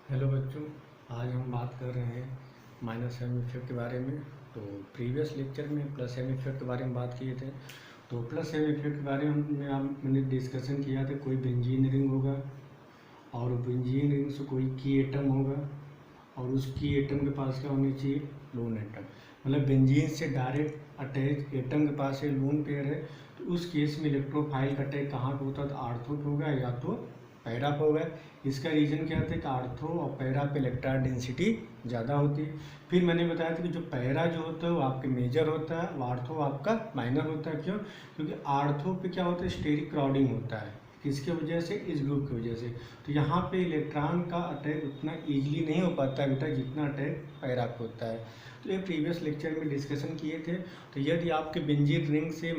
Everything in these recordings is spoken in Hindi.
हेलो बच्चों, आज हम बात कर रहे हैं माइनस एम इफेक्ट के बारे में। तो प्रीवियस लेक्चर में प्लस एम इफेक्ट के बारे में बात किए थे। तो प्लस एम इफेक्ट के बारे में मैंने डिस्कशन किया था। कोई बेंजीन रिंग होगा और बेंजीन रिंग से कोई की एटम होगा और उस की एटम के पास क्या होनी चाहिए, लोन एटम। मतलब बेंजीन से डायरेक्ट अटैच एटम के पास है लोन पेयर है, तो उस केस में इलेक्ट्रोफाइल का अटैक कहाँ पे होता है, तो आर्थो पे होगा या तो पैरा पे होगा। इसका रीज़न क्या था कि आर्थो और पैरा पे इलेक्ट्रॉन डेंसिटी ज़्यादा होती है। फिर मैंने बताया था कि जो पैरा जो होता है वो आपके मेजर होता है, वो आर्थो आपका माइनर होता है। क्यों? क्योंकि आर्थो पे क्या होता है, स्टेरिक क्राउडिंग होता है। किसके वजह से? इस ग्रुप की वजह से। तो यहाँ पे इलेक्ट्रॉन का अटैक उतना ईजिली नहीं हो पाता है बेटा जितना अटैक पैरा पे होता है। तो ये प्रीवियस लेक्चर में डिस्कशन किए थे। तो यदि आपके बेंजीन रिंग से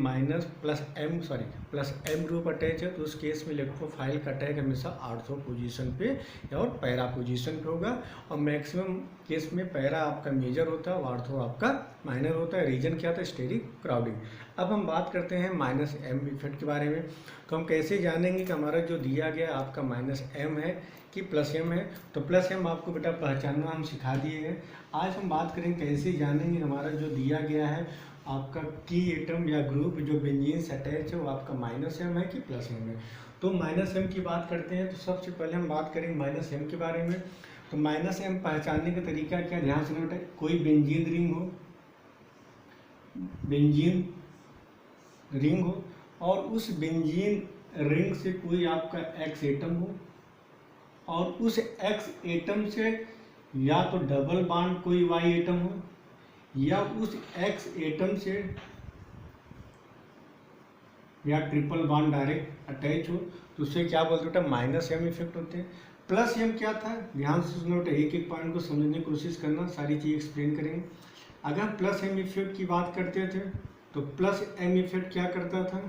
प्लस एम ग्रुप अटैच है तो उस केस में इलेक्ट्रोफाइल का अटैक हमेशा आर्थो पोजीशन पे और पैरा पोजीशन पे होगा। और मैक्सिमम केस में पैरा आपका मेजर होता है और आर्थो आपका माइनर होता है। रीजन क्या था? Steric crowding. अब हम बात करते हैं माइनस एम इफेक्ट के बारे में। तो हम कैसे जानेंगे कि हमारा जो दिया गया आपका माइनस एम है कि प्लस एम है। तो प्लस एम आपको बेटा पहचानना हम सिखा दिए हैं। आज हम बात करेंगे कैसे जानेंगे हमारा जो दिया गया है आपका की एटम या ग्रुप जो बेंजीन से अटैच है वो आपका माइनस एम है कि प्लस एम है। तो माइनस एम की बात करते हैं तो सबसे पहले हम बात करेंगे माइनस एम के बारे में। तो माइनस एम पहचानने का तरीका क्या, ध्यान से बेटा। कोई बेंजीन रिंग हो, बेंजीन रिंग हो और उस बेंजीन रिंग से कोई आपका एक्स एटम हो और उस एक्स एटम से या तो डबल बॉन्ड कोई वाई एटम हो या उस एक्स एटम से या ट्रिपल बॉन्ड डायरेक्ट अटैच हो, तो उससे क्या बोलते बेटा, माइनस एम इफेक्ट होते हैं। प्लस एम क्या था, ध्यान से सुनो बेटा, एक एक पॉइंट को समझने की कोशिश करना, सारी चीज़ एक्सप्लेन करेंगे। अगर प्लस एम इफेक्ट की बात करते थे तो प्लस एम इफेक्ट क्या करता था,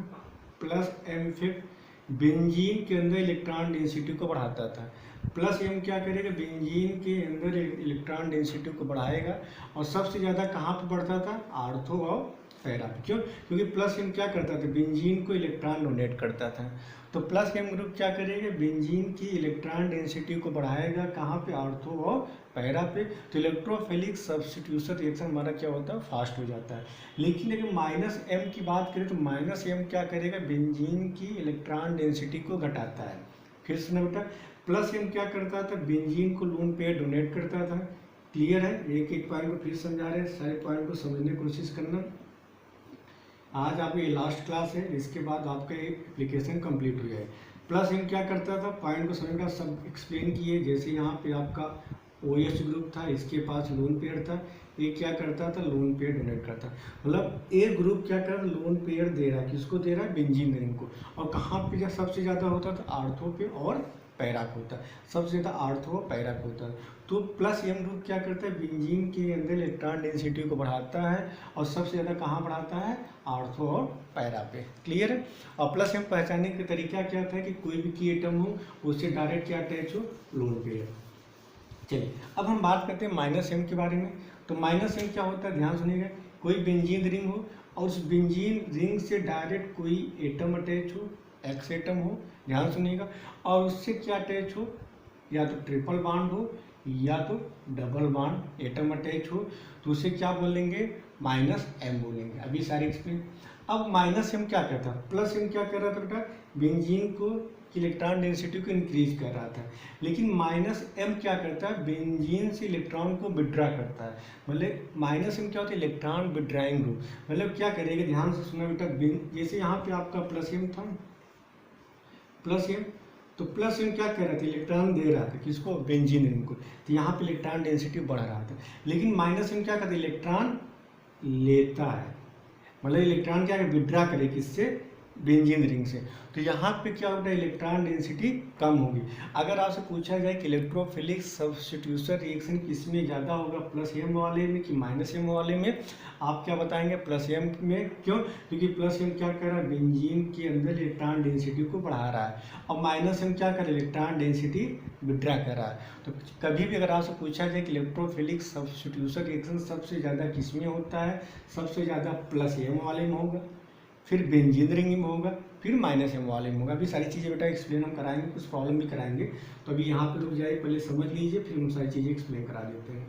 प्लस एम इफेक्ट बेंजीन के अंदर इलेक्ट्रॉन डेंसिटी को बढ़ाता था। प्लस एम क्या करेगा, बेंजीन के अंदर इलेक्ट्रॉन डेंसिटी को बढ़ाएगा और सबसे ज़्यादा कहाँ पे बढ़ता था, आर्थो और पैरा। क्यों? क्योंकि प्लस एम क्या करता था, बेंजीन को इलेक्ट्रॉन डोनेट करता था। तो प्लस एम ग्रुप क्या करेगा, बेंजीन की इलेक्ट्रॉन डेंसिटी को बढ़ाएगा कहाँ पे, आर्थो और पैरा पे। तो इलेक्ट्रोफिलिक सब्स्टिट्यूशन रिएक्शन हमारा क्या होता है, फास्ट हो जाता है। लेकिन अगर माइनस एम की बात करें तो माइनस एम क्या करेगा, बेंजीन की इलेक्ट्रॉन डेंसिटी को घटाता है। फिर सुना बेटा, प्लस एम क्या करता था, बेंजीन को लोन पेयर डोनेट करता था। क्लियर है? एक एक पॉइंट को फिर समझा रहे हैं, सारे पॉइंट को समझने की कोशिश करना। आज आपकी ये लास्ट क्लास है, इसके बाद आपका एप्लीकेशन कंप्लीट हो जाए। प्लस एम क्या करता था, पॉइंट को समझना, सब एक्सप्लेन किए। जैसे यहाँ पे आपका OH ग्रुप था, इसके पास लोन पेयर था, ये क्या करता था, लोन पेयर डोनेट करता। मतलब ए ग्रुप क्या कर रहा है, लोन पेयर दे रहा है, किसको दे रहा है, बेंजीन रिंग को। और कहाँ पे सबसे ज़्यादा होता था, आर्थो पे और पैरा को होता है। सबसे ज़्यादा आर्थो और पैरा को होता है। तो प्लस एम ग्रुप क्या करता है, बेंजीन के अंदर इलेक्ट्रॉन डेंसिटी को बढ़ाता है और सबसे ज़्यादा कहाँ बढ़ाता है, आर्थो और पैरा पे। क्लियर है? और प्लस एम पहचानने का तरीका क्या था कि कोई भी की एटम हो उससे डायरेक्ट क्या अटैच हो, लोन पेयर। चलिए अब हम बात करते हैं माइनस एम के बारे में। तो माइनस एम क्या होता है, ध्यान सुनिएगा। कोई बेंजीन रिंग हो और उस बेंजीन रिंग से डायरेक्ट कोई एटम अटैच हो, एक्स एटम हो, ध्यान सुनिएगा, और उससे क्या अटैच हो, या तो ट्रिपल बॉन्ड हो या तो डबल बॉन्ड एटम अटैच हो, तो उसे क्या बोलेंगे, माइनस एम बोलेंगे। अभी सारी एक्सप्लेन। अब माइनस एम क्या करता है, प्लस एम क्या कर रहा था बेटा, बेंजीन को इलेक्ट्रॉन डेंसिटी को इंक्रीज कर रहा था। लेकिन माइनस एम क्या करता है, बेंजीन से इलेक्ट्रॉन को विड्रा करता है। मतलब माइनस एम क्या होता है, इलेक्ट्रॉन विड्राइंग ग्रुप। मतलब क्या करेगा, ध्यान से सुना बेटा, जैसे यहाँ पे आपका प्लस एम था, प्लस एम, तो प्लस एम क्या कर रहा था, इलेक्ट्रॉन दे रहा था, किसको, बेंजीन रिंग को। तो यहाँ पे इलेक्ट्रॉन डेंसिटी बढ़ रहा था। लेकिन माइनस एम क्या करता है, इलेक्ट्रॉन लेता है। मतलब इलेक्ट्रॉन क्या है, विड्रा करे, किससे, बेंजीन रिंग से। तो यहाँ पे क्या होता है, इलेक्ट्रॉन डेंसिटी कम होगी। अगर आपसे पूछा जाए कि इलेक्ट्रोफिलिक सब्स्टिट्यूशन रिएक्शन किसमें ज़्यादा होगा, प्लस एम वाले में कि माइनस एम वाले में, आप क्या बताएंगे, प्लस एम में। क्यों? क्योंकि प्लस एम क्या कर रहा है, बेंजीन के अंदर इलेक्ट्रॉन डेंसिटी को बढ़ा रहा है और माइनस एम क्या कर रहा है, इलेक्ट्रॉन डेंसिटी विड्रा कर रहा है। तो कभी भी अगर आपसे पूछा जाए कि इलेक्ट्रोफिलिक सब्स्टिट्यूशन रिएक्शन सबसे ज़्यादा किसमें होता है, सबसे ज़्यादा प्लस एम वाले में होगा, फिर बेंजीन रिंग में होगा, फिर -m वाले में होगा। अभी सारी चीज़ें बेटा एक्सप्लेन हम कराएंगे, कुछ प्रॉब्लम भी कराएंगे, तो अभी यहाँ पे रुक जाइए, पहले समझ लीजिए फिर हम सारी चीज़ें एक्सप्लेन करा देते हैं।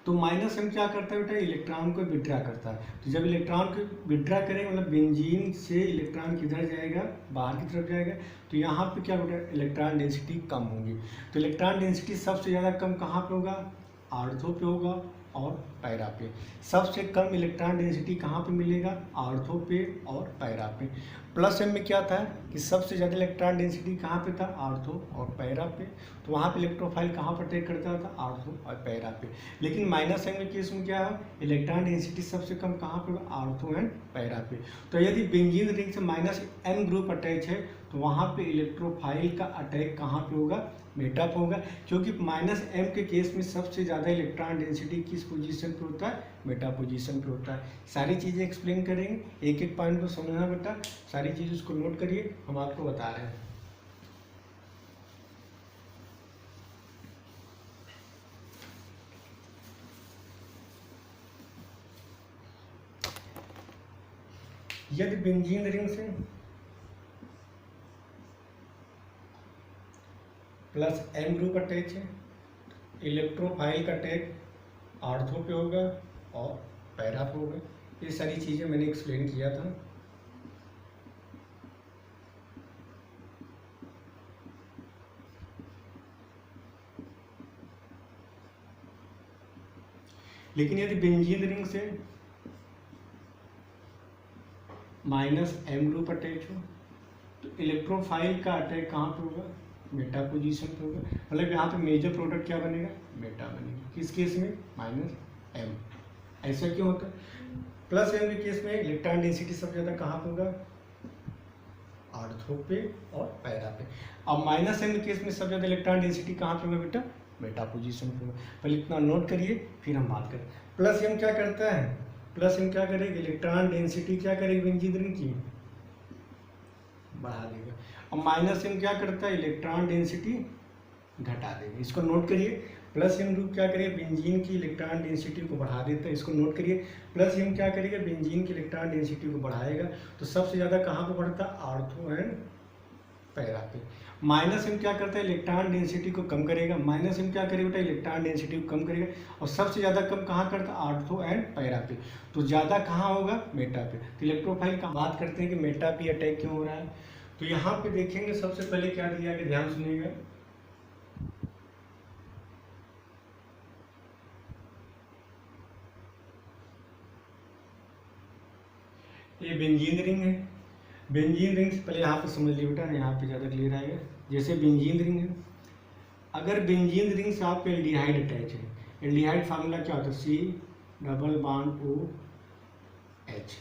तो -m क्या करता है बेटा, इलेक्ट्रॉन को विड्रा करता है। तो जब इलेक्ट्रॉन को विड्रा करेगा मतलब बेंजीन से इलेक्ट्रॉन किधर जाएगा, बाहर की तरफ जाएगा, तो यहाँ पे क्या बेटा इलेक्ट्रॉन डेंसिटी कम होगी। तो इलेक्ट्रॉन डेंसिटी सबसे ज़्यादा कम कहाँ पे होगा, आर्थो पे होगा और पैरा पे। सबसे कम इलेक्ट्रॉन डेंसिटी कहाँ पे मिलेगा, आर्थो पे और पैरा पे। +m में क्या था कि सबसे ज़्यादा इलेक्ट्रॉन डेंसिटी कहाँ पे था, आर्थो और पैरा पे। तो वहाँ पे इलेक्ट्रोफाइल कहाँ पर अटैक करता था, आर्थो और पैरा पे। लेकिन -m में केस में क्या है, इलेक्ट्रॉन डेंसिटी सबसे कम कहाँ पे, आर्थो एंड पैरा पे। तो यदि बेंजीन रिंग से -m ग्रुप अटैच है तो वहाँ पे इलेक्ट्रोफाइल का अटैक कहाँ पे होगा, मेटा पे होगा, क्योंकि -m के केस में सबसे ज़्यादा इलेक्ट्रॉन डेंसिटी किस पोजीशन पे होता है, मेटा पोजीशन पे होता है। सारी चीज़ें एक्सप्लेन करेंगे, एक एक पॉइंट को समझना बेटा, सारी चीज़ उसको नोट करिए, हम आपको बता रहे हैं। यदि बेंजीन रिंग से +m ग्रुप अटैच है, इलेक्ट्रोफाइल का अटैक आर्थो पे होगा और पैरा पे होगा। ये सारी चीज़ें मैंने एक्सप्लेन किया था। लेकिन यदि बेंजीन रिंग से -m ग्रुप अटैच हो तो इलेक्ट्रोफाइल का अटैक कहाँ पे होगा, मेटा पोजीशन पे होगा। मतलब यहाँ पे मेजर प्रोडक्ट क्या बनेगा, मेटा बनेगा। किस केस में, -m। ऐसा क्यों होता है, +m के केस में इलेक्ट्रॉन डेंसिटी सबसे ज़्यादा कहाँ पे होगा, आर्थो पे और पैरा पे। अब -m के केस में सबसे ज़्यादा इलेक्ट्रॉन डेंसिटी कहाँ पे होगा बेटा, मेटा पोजीशन पे होगा। पहले इतना नोट करिए फिर हम बात करें। +m क्या करता है, +m क्या करेगा, इलेक्ट्रॉन डेंसिटी क्या करेगी बेंजीन रिंग की, बढ़ा देगा। और -m क्या करता है, इलेक्ट्रॉन डेंसिटी घटा देगा। इसको नोट करिए, +m ग्रुप क्या करेगा, बेंजीन की इलेक्ट्रॉन डेंसिटी को बढ़ा देता है। इसको नोट करिए, +m क्या करेगा, बेंजीन की इलेक्ट्रॉन डेंसिटी को बढ़ाएगा। तो सबसे ज़्यादा कहाँ पे बढ़ता है, आर्थो एंड पैरा पे। -m क्या करता है, इलेक्ट्रॉन डेंसिटी को कम करेगा। -m क्या करेगा बेटा, इलेक्ट्रॉन डेंसिटी को कम करेगा। और सबसे ज़्यादा कम कहाँ करता है, आर्थो एंड पैरा पे। तो ज़्यादा कहाँ होगा, मेटा पे। तो इलेक्ट्रोफाइल का बात करते हैं कि मेटा पे अटैक क्यों हो रहा है। तो यहाँ पे देखेंगे सबसे पहले क्या दिया है, ध्यान सुनिएगा। ये बेंजीन रिंग है। बेंजीन रिंग से पहले यहाँ पे समझ लिया बेटा, यहाँ पे ज़्यादा क्लियर आएगा। जैसे बेंजीन रिंग है, अगर बेंजीन रिंग से आप एल्डिहाइड अटैच है, एल्डिहाइड फार्मूला क्या होता है, C+OH,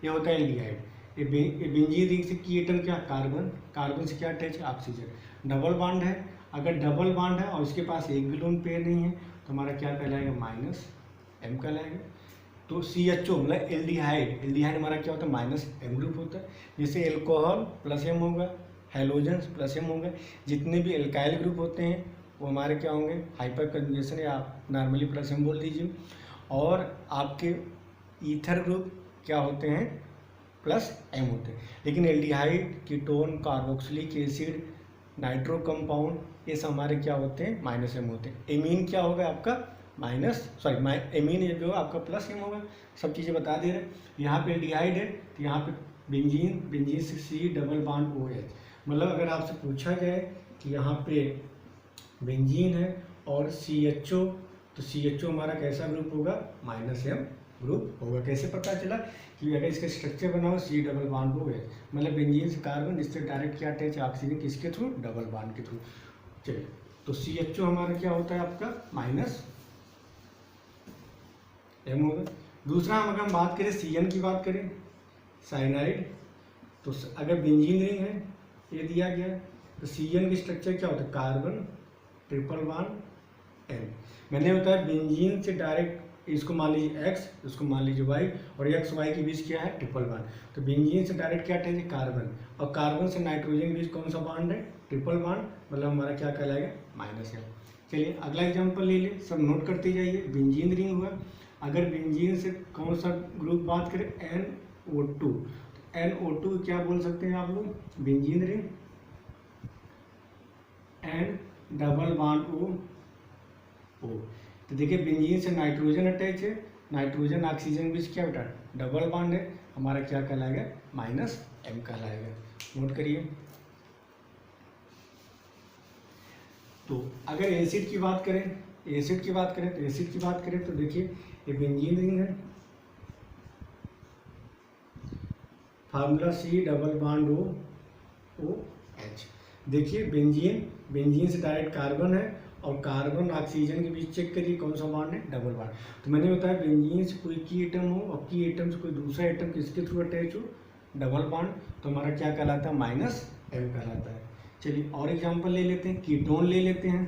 ये होता है एल्डिहाइड। ये बेंजीन रिंग से की एटम क्या, कार्बन, कार्बन से क्या अटैच है, ऑक्सीजन। डबल बॉन्ड है, अगर डबल बॉन्ड है और उसके पास एक भी लोन पेयर नहीं है तो हमारा क्या कहलाएगा, -m कहलाएगा। तो CHO मतलब एल्डिहाइड, एल्डिहाइड हमारा क्या होता है, -m ग्रुप होता है। जैसे एल्कोहल +m होगा, हेलोजन +m होगा। जितने भी एल्काइल ग्रुप होते हैं वो हमारे क्या होंगे, हाइपर कंजुगेशन, या आप नॉर्मली +m बोल दीजिए। और आपके ईथर ग्रुप क्या होते हैं, +m होते हैं। लेकिन aldehyde, ketone, carboxylic acid, nitro compound, ये सब हमारे क्या होते हैं, -m होते हैं। एमीन क्या होगा आपका, एमीन जो आपका +m होगा। सब चीज़ें बता दे रहे हैं। यहाँ पे एल्डिहाइड है तो यहाँ पे बेंजीन से C+OH। मतलब अगर आपसे पूछा जाए कि यहाँ पे बेंजीन है और CHO, तो CHO हमारा कैसा ग्रुप होगा, -m ग्रुप होगा। कैसे पता चला कि अगर इसका स्ट्रक्चर बना हो C+OH, मतलब बेंजीन से कार्बन, जिससे डायरेक्ट क्या अटैच है, ऑक्सीजन, किसके थ्रू, डबल बॉन्ड के थ्रू। चलिए, तो CHO हमारा क्या होता है आपका, -m होगा। दूसरा अगर हम बात करें CN की बात करें, साइनाइड, तो अगर बेंजीन रिंग है ये दिया गया तो CN की स्ट्रक्चर क्या होता है, कार्बन, ट्रिपल बॉन्ड N। मैंने बताया बेंजीन से डायरेक्ट, इसको मान लीजिए X, इसको मान लीजिए Y, और X Y के बीच क्या है, ट्रिपल बॉन्ड। तो बेंजीन से डायरेक्ट क्या अटैच है, कार्बन, और कार्बन से नाइट्रोजन के बीच कौन सा बॉन्ड है, ट्रिपल बॉन्ड, मतलब हमारा क्या कहलाएगा, -m। चलिए अगला एग्जाम्पल ले लें, सब नोट करते जाइए। बेंजीन रिंग हुआ, अगर बेंजीन से कौन सा ग्रुप बात करें, NO2, NO2 क्या बोल सकते हैं आप लोग, benzene ring, and double bond O। तो देखिए बेंजीन से नाइट्रोजन अटैच है, नाइट्रोजन ऑक्सीजन के बीच क्या बेटा डबल बॉन्ड है, हमारा क्या कहलाएगा -M कहलाएगा। नोट करिए। तो अगर एसिड की बात करें तो एसिड की बात करें तो देखिए ये बेंजीन रिंग है, formula C double bond OH। देखिए बेंजीन से डायरेक्ट कार्बन है और कार्बन ऑक्सीजन के बीच चेक करिए कौन सा बॉन्ड है, डबल बॉन्ड। तो मैंने बताया बेंजीन से कोई की एटम हो और की एटम से कोई दूसरा एटम किसके थ्रू अटैच हो, डबल बॉन्ड, तो हमारा क्या कहलाता है -M कहलाता है। चलिए और एग्जांपल ले लेते हैं, कीटोन ले लेते हैं।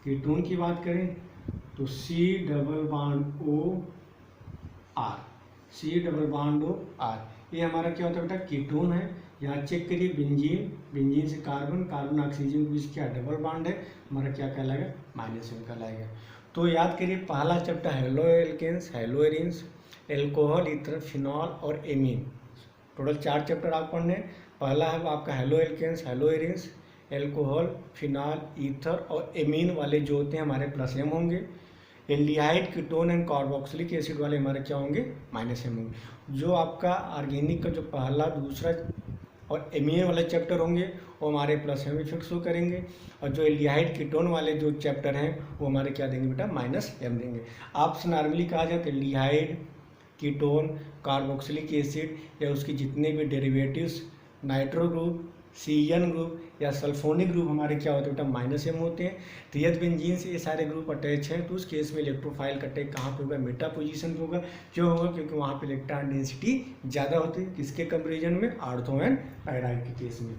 कीटोन की बात करें तो C डबल बॉन्ड OR, ये हमारा क्या होता है बेटा कीटोन है। यहाँ चेक करिए बेंजीन से कार्बन ऑक्सीजन के बीच क्या डबल बॉन्ड है, हमारा क्या कहलाएगा -M कहलाएगा। तो याद करिए पहला chapter halo alkanes, halo arenes, alcohol, ether, phenol और एमीन, टोटल 4 चैप्टर आप पढ़ने। पहला है आपका halo alkanes, halo arenes, alcohol, phenol, ether और एमीन वाले जो होते हैं हमारे +M होंगे। Aldehyde, ketone and carboxylic acid वाले हमारे क्या होंगे -M होंगे। जो आपका ऑर्गेनिक का जो पहला दूसरा और एमीन वाले चैप्टर होंगे वो हमारे +M इफेक्ट शो करेंगे, और जो एल्डिहाइड कीटोन वाले जो चैप्टर हैं वो हमारे क्या देंगे बेटा -M देंगे। आपसे नॉर्मली कहा जाए तो एल्डिहाइड, कीटोन, कार्बोक्सिलिक एसिड या उसके जितने भी derivatives, nitro group, CN group या सल्फोनिक ग्रुप हमारे क्या होते हैं बेटा -M होते हैं। तो यदि बेंजीन से ये सारे ग्रुप अटैच हैं तो उस केस में इलेक्ट्रोफाइल का अटैक कहाँ पे होगा, मेटा पोजीशन पे होगा। क्यों होगा, क्योंकि वहाँ पे इलेक्ट्रॉन डेंसिटी ज़्यादा होती है, किसके कंपेरिजन में, आर्थो एंड पायराइड के केस में।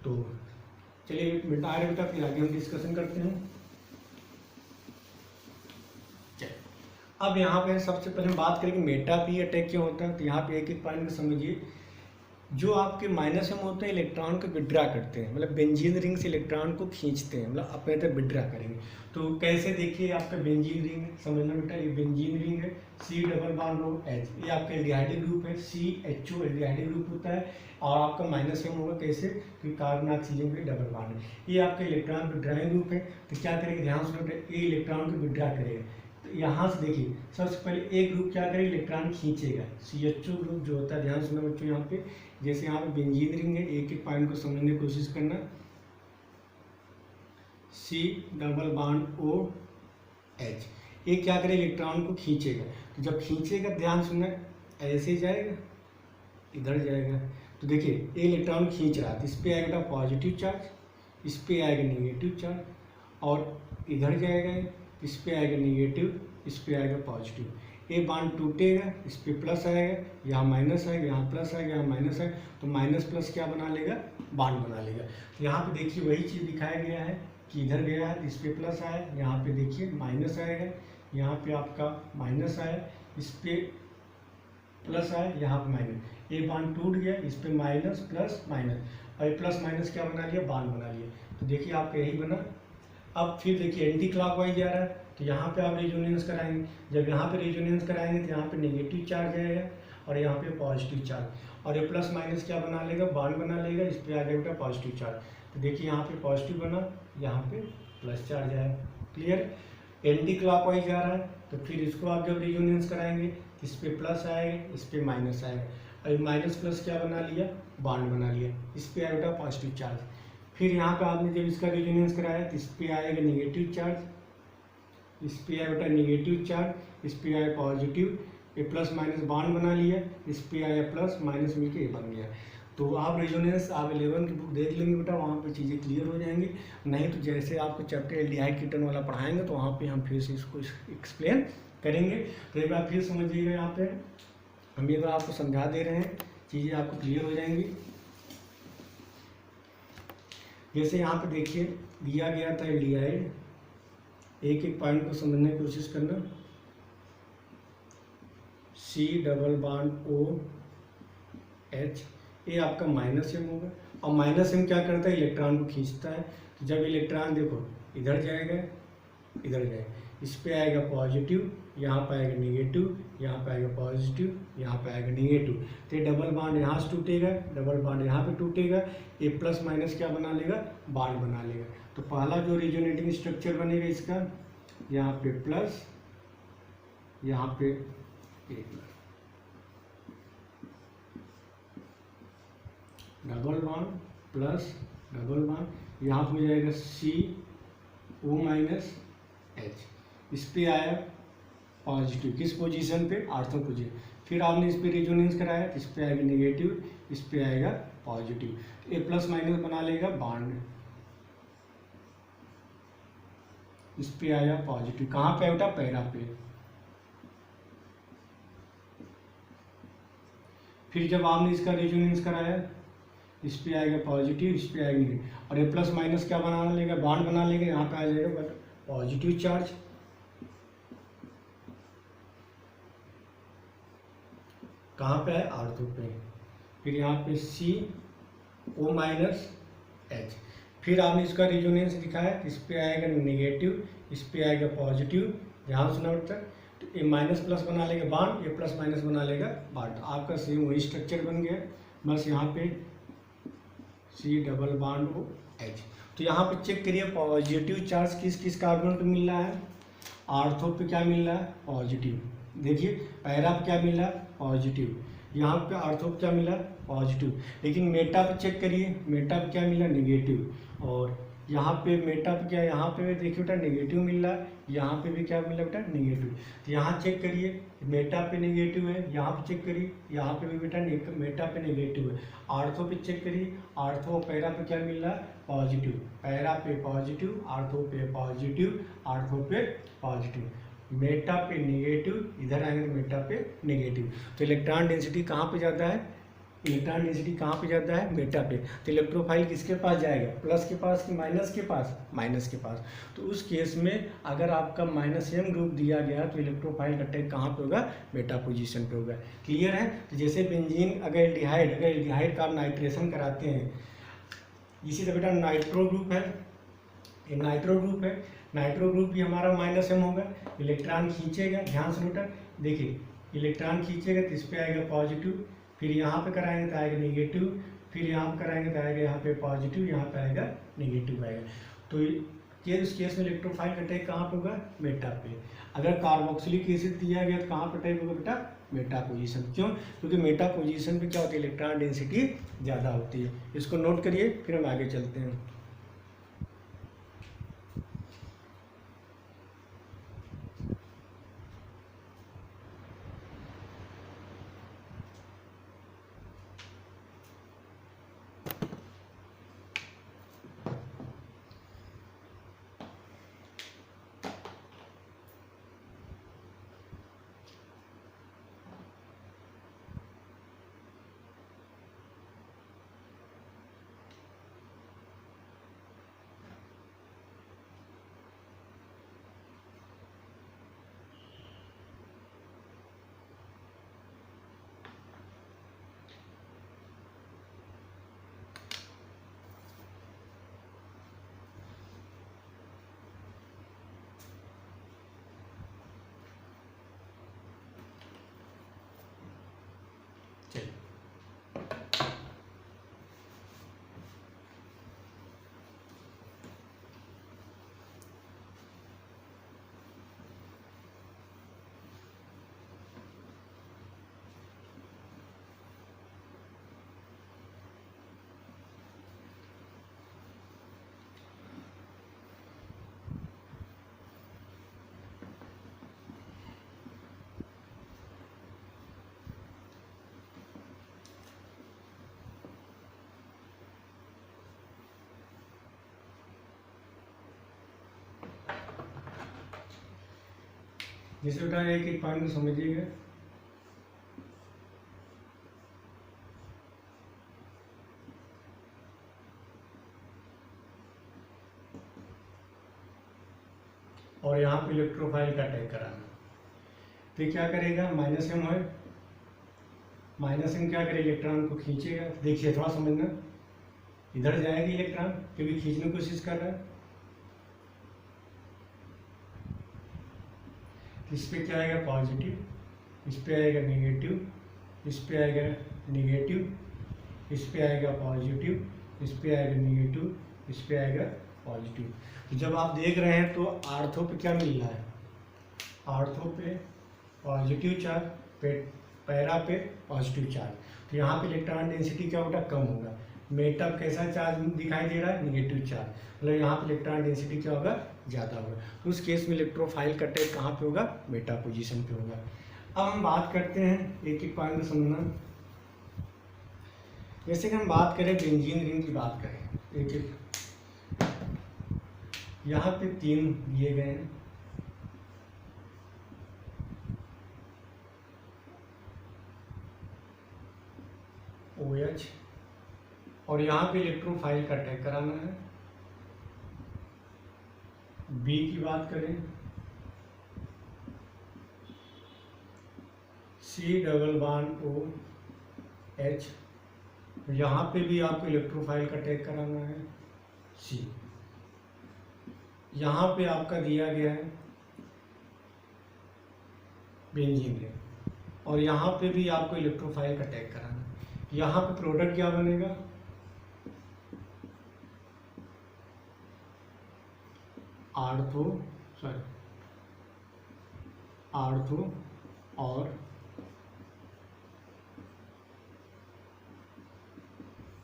तो चलिए बेटा आ रहे बेटा, फिर आगे हम डिस्कशन करते हैं। अब यहाँ पे सबसे पहले हम बात करेंगे मेटा पी अटैक क्यों होता है। तो यहाँ पे एक एक पॉइंट में समझिए, जो आपके -M होते हैं इलेक्ट्रॉन को विड्रा करते हैं, मतलब बेंजीन रिंग से इलेक्ट्रॉन को खींचते हैं, मतलब अपने तरफ विड्रा करेंगे। तो कैसे, देखिए आपका बेंजीन रिंग समझना बेटा, ये बेंजीन रिंग है, C डबल बॉन्ड OH, ये आपका एल्डिहाइड ग्रुप है, CHO एल्डिहाइड ग्रुप होता है, और आपका -M होगा कैसे, क्योंकि कार्बन ऑक्सीजन के डबल बॉन्ड है। ये आपका इलेक्ट्रॉन विड्राइंग ग्रुप है। तो क्या करेंगे, ध्यान से बेटा, ये इलेक्ट्रॉन को विड्रा करेगा। तो यहाँ से देखिए सबसे पहले एक ग्रुप क्या करेगा, इलेक्ट्रॉन खींचेगा, CHO ग्रुप जो होता है, ध्यान सुनना बच्चों यहाँ पे, जैसे यहाँ पे बेंजीन रिंग है, एक एक पॉइंट को समझने की कोशिश करना। C डबल बॉन्ड OH, ये क्या करेगा, इलेक्ट्रॉन को खींचेगा। तो जब खींचेगा ध्यान सुनना, ऐसे जाएगा, इधर जाएगा। तो देखिए ये इलेक्ट्रॉन खींच रहा है, तो इस पर आएगा पॉजिटिव चार्ज, इस पर आएगा नेगेटिव चार्ज, और इधर जाएगा, इस पर आएगा नेगेटिव, इस पर आएगा पॉजिटिव। ये बॉन्ड टूटेगा, इस पर प्लस आएगा, यहाँ माइनस आएगा, यहाँ प्लस आएगा, यहाँ माइनस आएगा, तो माइनस प्लस क्या बना लेगा, बॉन्ड बना लेगा। तो यहाँ पे देखिए वही चीज़ दिखाया गया है कि इधर गया है, इस पर प्लस आया, यहाँ पे देखिए माइनस आएगा, यहाँ पे आपका माइनस आया, इस पर प्लस आया, यहाँ पे माइनस, ये बॉन्ड टूट गया, इस पर माइनस प्लस माइनस, और ये प्लस माइनस क्या बना लिया, बॉन्ड बना लिया। तो देखिए आपका यही बना। अब फिर देखिए एंटी क्लॉकवाइज जा रहा है, तो यहाँ पे आप रेजोनेंस कराएंगे। जब यहाँ पे रेजोनेंस कराएंगे तो यहाँ पे नेगेटिव चार्ज आएगा और यहाँ पे पॉजिटिव चार्ज, और ये प्लस माइनस क्या बना लेगा, बॉन्ड बना लेगा, इस पर आ जाएगा पॉजिटिव चार्ज। तो देखिए यहाँ पे पॉजिटिव बना, यहाँ पे प्लस चार्ज आया। क्लियर, एंटी क्लॉकवाइज जा रहा है, तो फिर इसको आप जब रेजोनेंस कराएंगे इस पर प्लस आएगा, इस पर माइनस आएगा, और माइनस प्लस क्या बना लिया, बॉन्ड बना लिया, इस पर आएगा पॉजिटिव चार्ज। फिर यहाँ पे आपने जब इसका रेजोनेंस कराया तो इस पर आएगा नेगेटिव चार्ज, इस पे आया बेटा नेगेटिव चार्ज, इस पे आया पॉजिटिव, ये प्लस माइनस बॉन्ड बना लिया, इस पे आया प्लस माइनस मिलके ये बन गया। तो आप रेजोनेंस आप 11 की बुक देख लेंगे बेटा, वहाँ पे चीज़ें क्लियर हो जाएंगी। नहीं तो जैसे आपको चैप्टर एल्डिहाइड कीटोन वाला पढ़ाएंगे तो वहाँ पे हम फिर से इसको एक्सप्लेन करेंगे। तो एक बार फिर समझिएगा, यहाँ पे हम ये बार आपको समझा दे रहे हैं, चीज़ें आपको क्लियर हो जाएंगी। जैसे यहाँ पे देखिए दिया गया था एल्डिहाइड, एक एक पॉइंट को समझने की कोशिश करना। C डबल बॉन्ड OH, ये आपका -M होगा, और -M क्या करता है, इलेक्ट्रॉन को खींचता है। तो जब इलेक्ट्रॉन देखो इधर जाएगा, इधर जाएगा, इस पे आएगा पॉजिटिव, यहाँ पे आएगा निगेटिव, यहाँ पे आएगा पॉजिटिव, यहाँ पे आएगा निगेटिव। तो ये डबल बॉन्ड यहाँ से टूटेगा, डबल बॉन्ड यहाँ पे टूटेगा, ये प्लस माइनस क्या बना लेगा, बॉन्ड बना लेगा। तो पहला जो रेजोनेटिंग स्ट्रक्चर बनेगा इसका, यहाँ पे प्लस, यहाँ पे A plus, double bond plus double bond, यहाँ पे हो जाएगा CO माइनस H। इस पे आया पॉजिटिव, किस पोजीशन पे, आर्थो पोजीशन। फिर आपने इस पे रेजोनेंस कराया, इस पे आएगा नेगेटिव, इस पे आएगा पॉजिटिव। ए प्लस माइनस बना लेगा बॉन्ड, इस पे आया पॉजिटिव। कहाँ पे बेटा, पैरा पे। फिर जब आपने इसका रेजोनेंस कराया, इस पे आएगा पॉजिटिव, इस पे आएगा नेगेटिव, और ये प्लस माइनस क्या बना लेगा, बॉन्ड बना लेगा। यहाँ पे आ जाएगा पॉजिटिव चार्ज, कहाँ पे है, आर्थो पे। फिर यहाँ पे CO माइनस H। फिर आपने इसका रेजोनेंस दिखाया, इस पे आएगा नेगेटिव, इस पे आएगा पॉजिटिव, ध्यान से नोट तक। तो ये माइनस प्लस बना लेगा बॉन्ड, ये प्लस माइनस बना लेगा बॉन्ड। आपका सेम वही स्ट्रक्चर बन गया, बस यहाँ पे C डबल बॉन्ड H। तो यहाँ पे चेक करिए पॉजिटिव चार्ज किस किस कार्बन पे मिल रहा है, आर्थो पे क्या मिल रहा है, पॉजिटिव। देखिए पैरा पे क्या मिल रहा है, पॉजिटिव। यहाँ पे आर्थो पे क्या मिला, पॉजिटिव। लेकिन मेटा पे चेक करिए, मेटा पे क्या मिला, नेगेटिव। और यहाँ पे मेटा पे क्या, यहाँ पे देखिए बेटा नेगेटिव मिल रहा है, यहाँ पे भी क्या मिला बेटा, नेगेटिव। तो यहाँ चेक करिए मेटा पे नेगेटिव है, यहाँ पे चेक करिए, यहाँ पे भी बेटा मेटा पे नेगेटिव है। आर्थो पे चेक करिए, आर्थो और पैरा पे क्या मिल रहा है, पॉजिटिव। पैरा पे पॉजिटिव, आर्थो पे पॉजिटिव, आर्थो पे पॉजिटिव। मेटा पे नेगेटिव, इधर आएंगे मेटा पे नेगेटिव। तो इलेक्ट्रॉन डेंसिटी कहाँ पे ज़्यादा है, इलेक्ट्रॉन डेंसिटी कहाँ पे ज़्यादा है, मेटा पे। तो इलेक्ट्रोफाइल किसके पास जाएगा, प्लस के पास कि माइनस के पास, माइनस के पास। तो उस केस में अगर आपका -m ग्रुप दिया गया तो इलेक्ट्रोफाइल का अटैक कहाँ पे होगा, मेटा पोजीशन पे होगा। क्लियर है। तो जैसे बेंजीन अगर एल्डिहाइड का आप नाइट्रेशन कराते हैं, इसी तरह बेटा नाइट्रो ग्रुप है, ये नाइट्रो ग्रुप है, नाइट्रो ग्रुप भी हमारा -m होगा। इलेक्ट्रॉन खींचेगा, ध्यान से नोटा, देखिए इलेक्ट्रॉन खींचेगा तो इस पे आएगा पॉजिटिव, फिर यहाँ पे कराएंगे तो आएगा नेगेटिव, फिर यहाँ पे कराएंगे तो आएगा यहाँ पे पॉजिटिव, यहाँ पे आएगा नेगेटिव आएगा। तो ये उस केस में इलेक्ट्रोफाइल का अटैक कहाँ पे होगा, मेटा पे। अगर कार्बोक्सिलिक एसिड दिया गया तो कहाँ पे अटैक होगा बेटा, मेटा पोजीशन। क्यों, क्योंकि मेटा पोजीशन पे क्या होती है, इलेक्ट्रॉन डेंसिटी ज़्यादा होती है। इसको नोट करिए, फिर हम आगे चलते हैं। जैसे बेटा एक एक पॉइंट को समझिएगा। और यहाँ पे इलेक्ट्रोफाइल का अटैक कराना, तो क्या करेगा, -m है, -m क्या करेगा, इलेक्ट्रॉन को खींचेगा। देखिए थोड़ा समझना, इधर जाएगी इलेक्ट्रॉन क्योंकि खींचने की कोशिश कर रहा है, इस पे क्या आएगा पॉजिटिव, इस पे आएगा नेगेटिव, इस पे आएगा नेगेटिव, इस पे आएगा पॉजिटिव, इस पे आएगा नेगेटिव, इस पे आएगा पॉजिटिव। तो जब आप देख रहे हैं तो आर्थो पे क्या मिल रहा है, आर्थो पे पॉजिटिव चार्ज, पैरा पे पॉजिटिव चार्ज। तो यहाँ पे इलेक्ट्रॉन डेंसिटी क्या होगा, कम होगा। मेटा कैसा चार्ज दिखाई दे रहा है, निगेटिव चार्ज, मतलब यहाँ पे इलेक्ट्रॉन डेंसिटी क्या होगा, ज़्यादा होगा। तो उस केस में इलेक्ट्रोफाइल का अटैक कहाँ पे होगा, मेटा पोजीशन पे होगा। अब हम बात करते हैं एक एक पॉइंट समझना। जैसे कि हम बात करें बेंजीन रिंग की बात करें, एक एक यहाँ पे 3 दिए गए हैं, OH, और यहाँ पे इलेक्ट्रोफाइल का अटैक कराना है। बी की बात करें, C⋯OH, यहाँ पे भी आपको इलेक्ट्रोफाइल का अटैक कराना है। C, यहाँ पे आपका दिया गया है बेंजीन रिंग, और यहाँ पे भी आपको इलेक्ट्रोफाइल का अटैक कराना है। यहाँ पे प्रोडक्ट क्या बनेगा, आर्थो और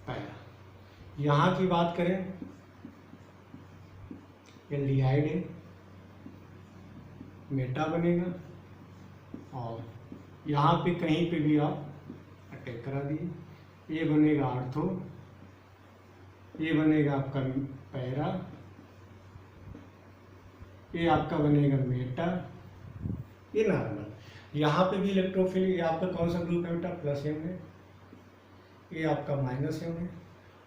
पैरा। यहाँ की बात करें एल्डिहाइड है, मेटा बनेगा, और यहाँ पे कहीं पे भी आप अटैक करा दिए। ये बनेगा आर्थो, ये बनेगा आपका पैरा, ये आपका बनेगा मेटा, ये नॉर्मल। यहाँ पे भी इलेक्ट्रोफिल, ये आपका कौन सा ग्रुप है बेटा, +M है, ये आपका -M है,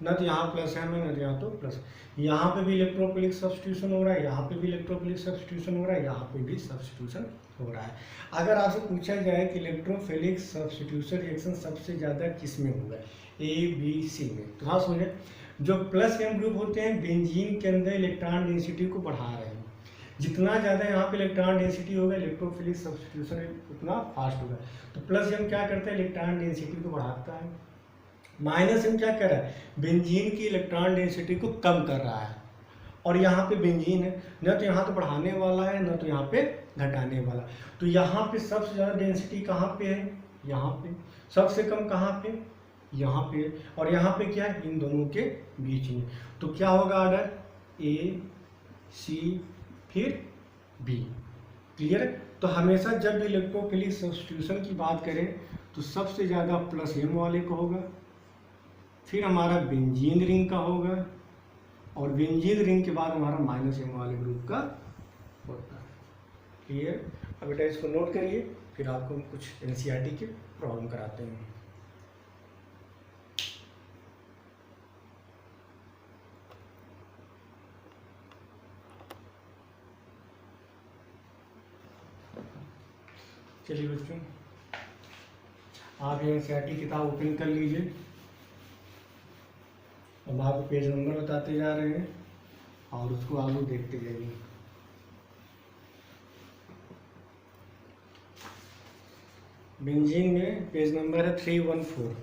न तो यहाँ +M है न तो यहाँ तो प्लस। यहाँ पे भी इलेक्ट्रोफिलिक सब्स्टिट्यूशन हो रहा है, यहाँ पे भी इलेक्ट्रोफिलिक सब्स्टिट्यूशन हो रहा है, यहाँ पे भी सब्स्टिट्यूशन हो रहा है। अगर आपसे पूछा जाए कि इलेक्ट्रोफिलिक सब्स्टिट्यूशन रिएक्शन सबसे ज़्यादा किस में होगा, A, B, C में, तो हाँ समझे, जो +M ग्रुप होते हैं बेंजीन के अंदर इलेक्ट्रॉन डेंसिटी को बढ़ा रहे हैं। जितना ज़्यादा यहाँ पे इलेक्ट्रॉन डेंसिटी होगा, इलेक्ट्रोफिलिक सब्स्टिट्यूशन उतना फास्ट होगा। तो +M क्या करता है, इलेक्ट्रॉन डेंसिटी को बढ़ाता है। -M क्या कर रहा है, बेंजीन की इलेक्ट्रॉन डेंसिटी को कम कर रहा है। और यहाँ पे बेंजीन है, न तो यहाँ तो बढ़ाने वाला है न तो यहाँ पे घटाने वाला। तो यहाँ पे सबसे ज़्यादा डेंसिटी कहाँ पे है, यहाँ पे। सबसे कम कहाँ पे, यहाँ पे। और यहाँ पे क्या है, इन दोनों के बीच में। तो क्या होगा ऑर्डर, A, C, फिर B। क्लियर। तो हमेशा जब भी इलेक्ट्रोफिलिक सब्स्टिट्यूशन की बात करें तो सबसे ज़्यादा +M वाले को होगा, फिर हमारा बेंजीन रिंग का होगा, और बेंजीन रिंग के बाद हमारा -M वाले ग्रुप का होता है। क्लियर। अब बेटा इसको नोट करिए, फिर आपको हम कुछ NCERT के प्रॉब्लम कराते हैं। चलिए बच्चों, आप ये NCERT किताब ओपन कर लीजिए। अब आपको पेज नंबर बताते जा रहे हैं और उसको आगे देखते जाइए। बेंजीन में पेज नंबर है 314,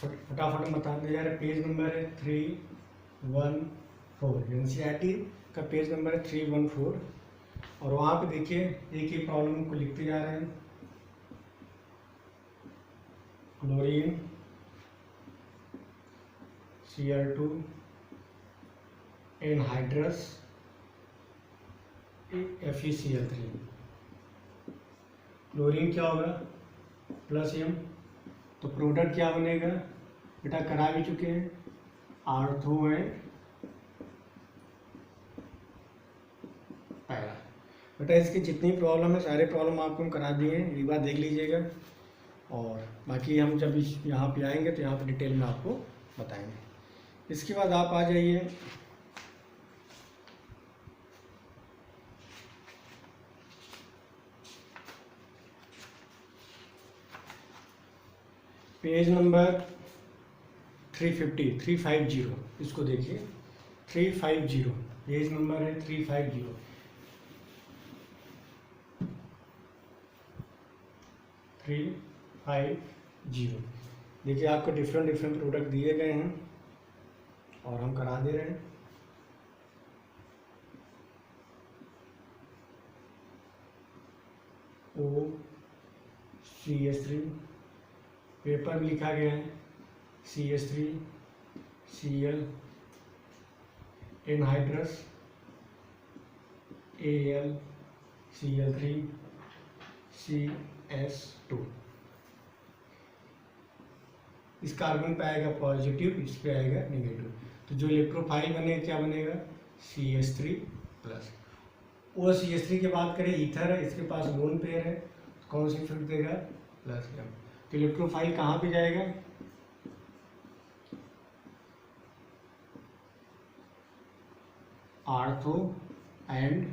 फटाफट बताते जा रहे हैं। पेज नंबर है 314, NCERT का पेज नंबर है 314। और वहाँ पे देखिए एक ही प्रॉब्लम को लिखते जा रहे हैं। Chlorine Cl2 anhydrous FeCl3। Chlorine क्या होगा, +M, तो प्रोडक्ट क्या बनेगा बेटा, करा भी चुके हैं, आर्थो है पैरा। बेटा इसकी जितनी प्रॉब्लम है सारे प्रॉब्लम आपको हम करा दिए हैं, एक बार देख लीजिएगा। और बाकी हम जब यहाँ पे आएंगे तो यहाँ पे डिटेल में आपको बताएंगे। इसके बाद आप आ जाइए पेज नंबर 350, इसको देखिए 350, पेज नंबर है 350। 350। देखिए आपको डिफरेंट डिफरेंट प्रोडक्ट दिए गए हैं और हम करा दे रहे हैं। OCH3 पेपर में लिखा गया है CH3 Cl anhydrous Al Cl3 CS2। इस कार्बन पे आएगा पॉजिटिव, इस पे आएगा नेगेटिव, तो जो इलेक्ट्रोफाइल बनेगा क्या बनेगा CH3 प्लस। वो CH3 की बात करें ईथर है, इसके पास लोन पेयर है, तो कौन सी इफेक्ट देगा प्लस M। तो इलेक्ट्रोफाइल कहाँ पे जाएगा आर्थो एंड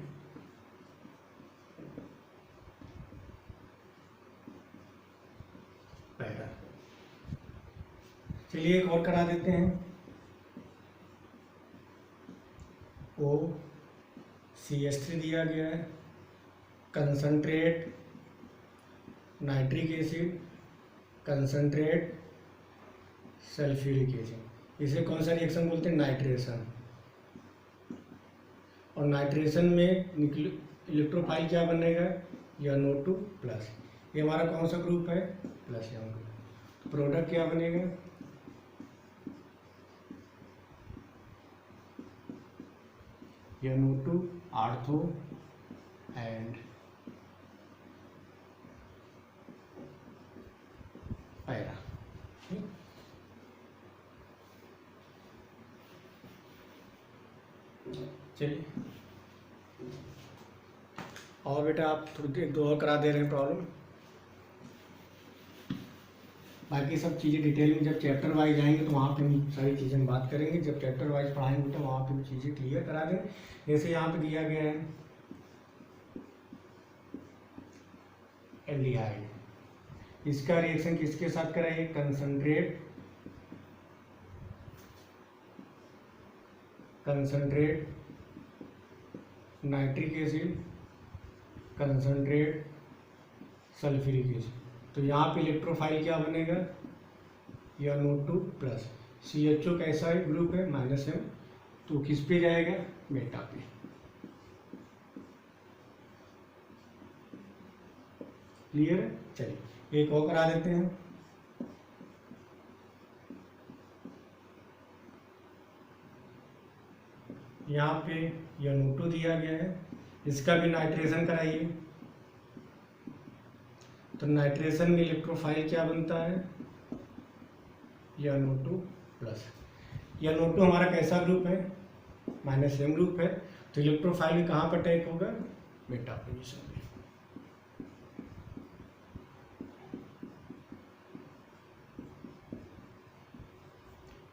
पैरा। चलिए एक और करा देते हैं। OCH3 दिया गया है, concentrate nitric acid, concentrate sulphuric acid. इसे कौन सा रिएक्शन बोलते हैं नाइट्रेशन। और नाइट्रेशन में इलेक्ट्रोफाइल क्या बनेगा NO2 प्लस। ये हमारा कौन सा ग्रुप है प्लस M ग्रुप। तो प्रोडक्ट क्या बनेगा NO2 आर्थो एंड पैरा। चलिए और बेटा आप थोड़ी एक दो और करा दे रहे हैं प्रॉब्लम। बाकी सब चीज़ें डिटेल में जब चैप्टर वाइज जाएंगे तो वहाँ पे हम सारी चीज़ें हम बात करेंगे। जब चैप्टर वाइज पढ़ाएंगे तो वहाँ पे भी चीज़ें क्लियर करा दें। जैसे यहाँ पे दिया गया है एल्डिहाइड, इसका रिएक्शन किसके साथ कराइए concentrate nitric acid, concentrate sulphuric acid. तो यहाँ पे इलेक्ट्रोफाइल क्या बनेगा NO2 प्लस। CHO कैसा है ग्रुप है -M, तो किस पे जाएगा बेटा पे। क्लियर है। चलिए एक और करा देते हैं। यहाँ पे NO2 दिया गया है, इसका भी नाइट्रेशन कराइए। तो नाइट्रेशन में इलेक्ट्रोफाइल क्या बनता है NO2 प्लस। NO2 हमारा कैसा ग्रुप है -M ग्रुप है, तो इलेक्ट्रोफाइल कहाँ पर अटैक होगा बेटा पोजीशन में।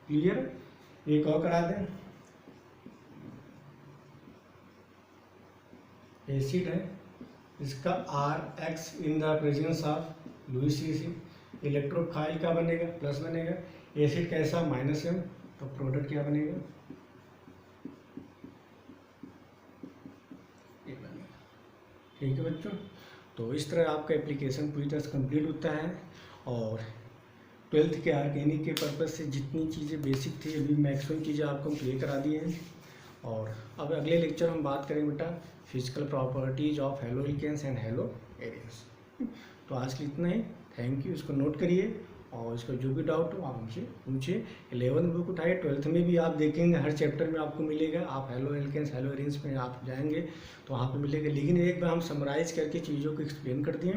क्लियर। एक और करा दें। एसिड है, इसका RX in the presence of Lewis acid, electrophile का बनेगा प्लस बनेगा। एसिड कैसा -M, तो प्रोडक्ट क्या बनेगा ये बनेगा। ठीक है बच्चों, तो इस तरह आपका एप्लीकेशन पूरी तरह से कंप्लीट होता है। और 12th के ऑर्गेनिक के पर्पज़ से जितनी चीज़ें बेसिक थी अभी मैक्सिमम चीज़ें आपको हम क्लियर करा दी हैं। और अब अगले लेक्चर हम बात करेंगे बेटा physical properties of halo alkanes and halo arenes. तो आज के लिए इतना ही। Thank you. इसको नोट करिए और इसका जो भी डाउट हो आप हमसे पूछिए। 11th बुक उठाइए, 12th में भी आप देखेंगे हर चैप्टर में आपको मिलेगा। आप हेलो एल्केन्स हेलो एरियंस में आप जाएंगे तो वहाँ पे मिलेगा, लेकिन एक बार हम समराइज़ करके चीज़ों को एक्सप्लेन कर दिए।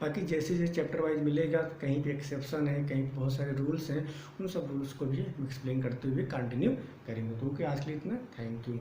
बाकी जैसे जैसे चैप्टर वाइज मिलेगा कहीं पे एक्सेप्शन है, कहीं पे बहुत सारे रूल्स हैं, उन सब रूल्स को भी एक्सप्लेन करते हुए कंटिन्यू करेंगे। तो ओके, आज के लिए इतना। Thank you.